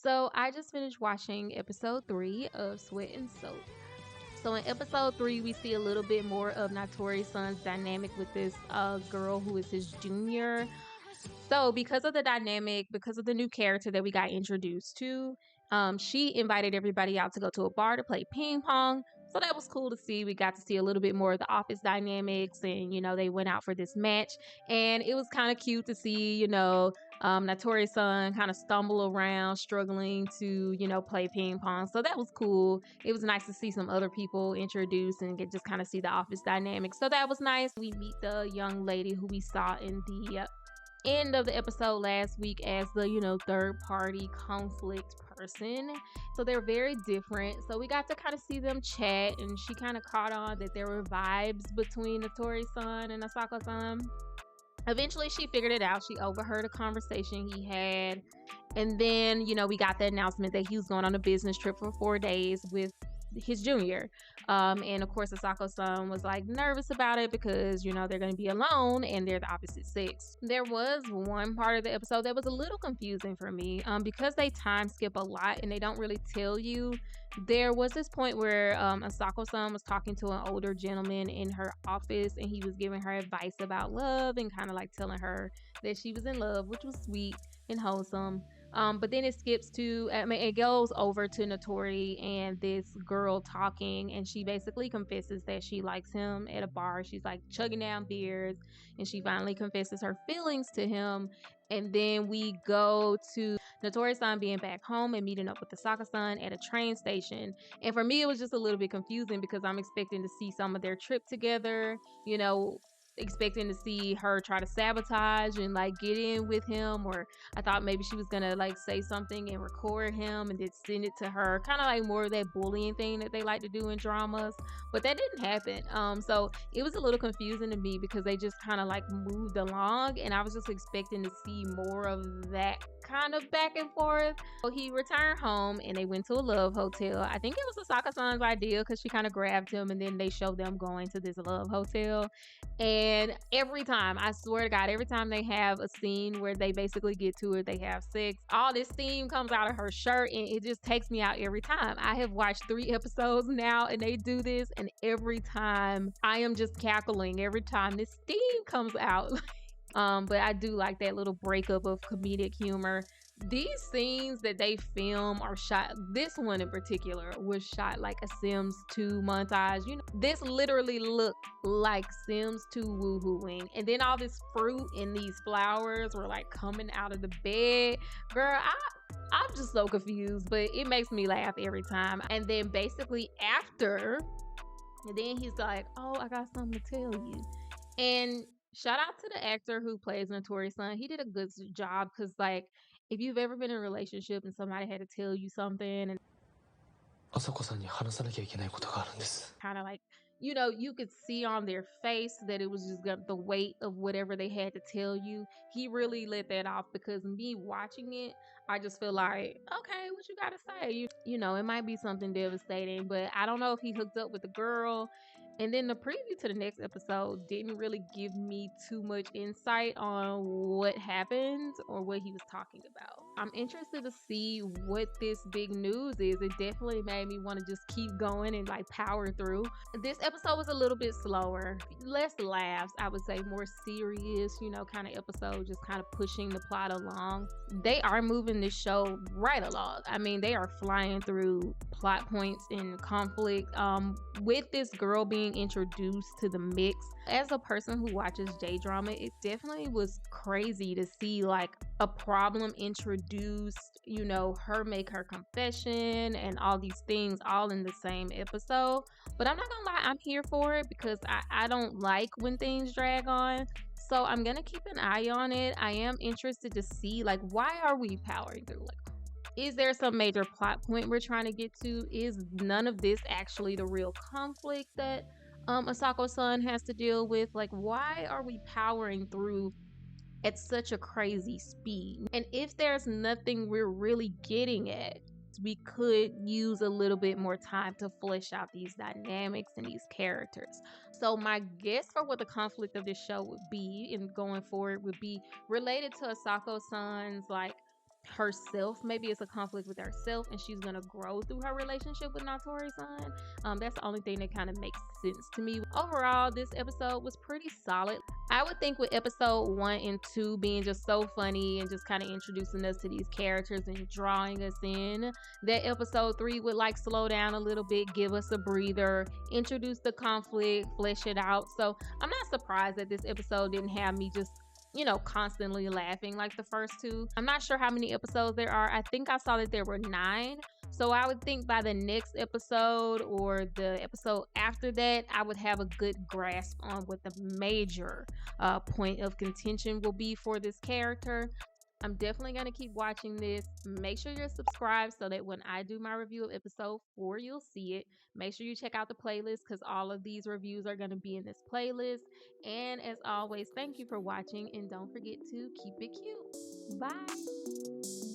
So I just finished watching episode 3 of Sweat and Soap. So in episode 3, we see a little bit more of Notori's dynamic with this girl who is his junior. So because of the dynamic, because of the new character that we got introduced to, she invited everybody out to go to a bar to play ping pong. So that was cool to see. We got to see a little bit more of the office dynamics, and they went out for this match, and it was kind of cute to see Notori's son kind of stumble around, struggling to play ping pong. So that was cool. It was nice to see some other people introduced and just kind of see the office dynamics. So that was nice. We meet the young lady who we saw in the end of the episode last week as the third party conflict person. So they're very different. So we got to kind of see them chat, and she kind of caught on that there were vibes between Notori-san and Asako-san. Eventually she figured it out. She overheard a conversation he had, and then we got the announcement that he was going on a business trip for 4 days with his junior, and of course Asako-san was like nervous about it because they're going to be alone and they're the opposite sex. There was one part of the episode that was a little confusing for me, because they time skip a lot and they don't really tell you. There was this point where Asako-san was talking to an older gentleman in her office, and he was giving her advice about love and kind of like telling her that she was in love, which was sweet and wholesome. But then it skips to, it goes over to Notori and this girl talking, and she basically confesses that she likes him at a bar. She's like chugging down beers, and she finally confesses her feelings to him. And then we go to Notori-san being back home and meeting up with Asako-san at a train station. And for me, it was just a little bit confusing because I'm expecting to see some of their trip together, expecting to see her try to sabotage and like get in with him, or I thought maybe she was gonna like say something and record him and then send it to her, kind of like more of that bullying thing that they like to do in dramas, but that didn't happen. So it was a little confusing to me because they just kind of like moved along, and I was just expecting to see more of that kind of back and forth. So he returned home and they went to a love hotel. I think it was Asako-san's idea because she kind of grabbed him, and then they showed them going to this love hotel. And every time, I swear to God, every time they have a scene where they basically get to it, they have sex, all this steam comes out of her shirt, and it just takes me out every time. I have watched 3 episodes now, and they do this, and every time I am just cackling every time this steam comes out. But I do like that little breakup of comedic humor. These scenes that they film are shot, this one in particular was shot like a Sims 2 montage. This literally looked like Sims 2 woohooing. And then all this fruit and these flowers were like coming out of the bed. Girl, I'm just so confused, but it makes me laugh every time. And then basically after, and then he's like, oh, I got something to tell you. And shout out to the actor who plays Notori-san. He did a good job because, like, if you've ever been in a relationship and somebody had to tell you something and 朝子さんに話さなきゃいけないことがあるんです。 kind of like, you could see on their face that it was just the weight of whatever they had to tell you. He really let that off, because me watching it, I just feel like, okay, what you gotta say? It might be something devastating, but I don't know if he hooked up with the girl. And then the preview to the next episode didn't really give me too much insight on what happened or what he was talking about. I'm interested to see what this big news is. It definitely made me want to just keep going and like power through. This episode was a little bit slower, less laughs, I would say, more serious, kind of episode, just kind of pushing the plot along. They are moving this show right along. I mean, they are flying through plot points and conflict. With this girl being introduced to the mix, as a person who watches J-drama, it definitely was crazy to see like a problem introduced, her make her confession and all these things all in the same episode. But I'm not gonna lie, I'm here for it because I don't like when things drag on. So I'm gonna keep an eye on it. I am interested to see, like, why are we powering through? Like, is there some major plot point we're trying to get to? Is none of this actually the real conflict that Asako-san has to deal with? Like, why are we powering through at such a crazy speed? And if there's nothing we're really getting at, we could use a little bit more time to flesh out these dynamics and these characters. So my guess for what the conflict of this show would be and going forward would be related to Asako-san's like herself. Maybe it's a conflict with herself and she's gonna grow through her relationship with Natori-san. That's the only thing that kind of makes sense to me. Overall, this episode was pretty solid. I would think with episode 1 and 2 being just so funny and just kind of introducing us to these characters and drawing us in, that episode 3 would like slow down a little bit, give us a breather, introduce the conflict, flesh it out. So I'm not surprised that this episode didn't have me just constantly laughing like the first two. I'm not sure how many episodes there are. I think I saw that there were 9. So I would think by the next episode or the episode after that, I would have a good grasp on what the major point of contention will be for this character. I'm definitely going to keep watching this. Make sure you're subscribed so that when I do my review of episode 4, you'll see it. Make sure you check out the playlist because all of these reviews are going to be in this playlist. And as always, thank you for watching and don't forget to keep it cute. Bye.